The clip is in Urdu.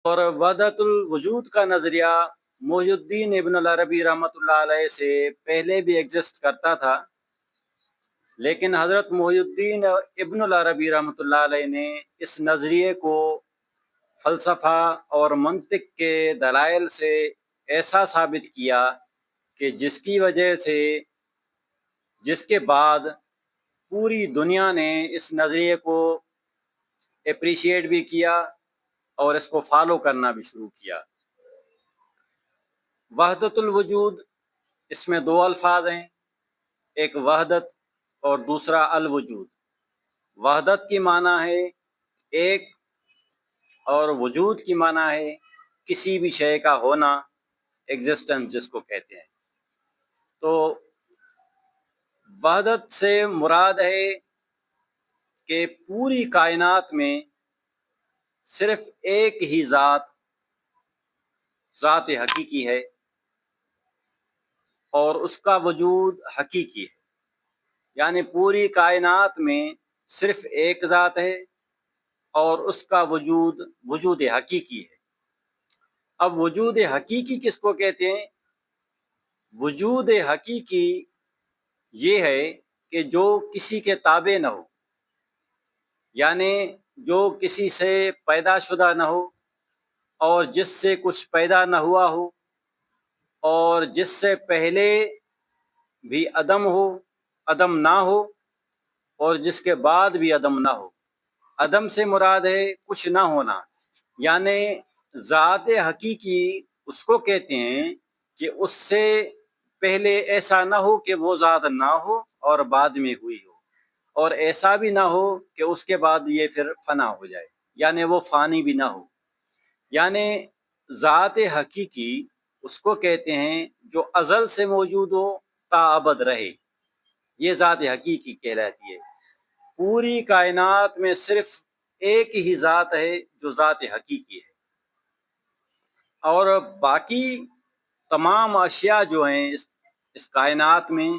اور وحدت الوجود کا نظریہ محی الدین ابن العربی رحمۃ اللہ علیہ سے پہلے بھی ایگزسٹ کرتا تھا، لیکن حضرت محی الدین ابن العربی رحمۃ اللہ علیہ نے اس نظریے کو فلسفہ اور منطق کے دلائل سے ایسا ثابت کیا کہ جس کی وجہ سے جس کے بعد پوری دنیا نے اس نظریے کو اپریشیٹ بھی کیا اور اس کو فالو کرنا بھی شروع کیا۔ وحدت الوجود، اس میں دو الفاظ ہیں، ایک وحدت اور دوسرا الوجود۔ وحدت کی معنی ہے ایک، اور وجود کی معنی ہے کسی بھی شے کا ہونا، ایگزسٹنس جس کو کہتے ہیں۔ تو وحدت سے مراد ہے کہ پوری کائنات میں صرف ایک ہی ذات حقیقی ہے اور اس کا وجود حقیقی ہے، یعنی پوری کائنات میں صرف ایک ذات ہے اور اس کا وجود حقیقی ہے۔ اب وجود حقیقی کس کو کہتے ہیں؟ وجود حقیقی یہ ہے کہ جو کسی کے تابع نہ ہو، یعنی جو کسی سے پیدا شدہ نہ ہو اور جس سے کچھ پیدا نہ ہوا ہو، اور جس سے پہلے بھی عدم نہ ہو اور جس کے بعد بھی عدم نہ ہو۔ عدم سے مراد ہے کچھ نہ ہونا، یعنی ذات حقیقی اس کو کہتے ہیں کہ اس سے پہلے ایسا نہ ہو کہ وہ ذات نہ ہو اور بعد میں ہوئی ہو، اور ایسا بھی نہ ہو کہ اس کے بعد یہ پھر فنا ہو جائے، یعنی وہ فانی بھی نہ ہو۔ یعنی ذات حقیقی اس کو کہتے ہیں جو ازل سے موجود ہو تا ابد رہے، یہ ذات حقیقی کہلاتی ہے۔ پوری کائنات میں صرف ایک ہی ذات ہے جو ذات حقیقی ہے، اور باقی تمام اشیاء جو ہیں اس کائنات میں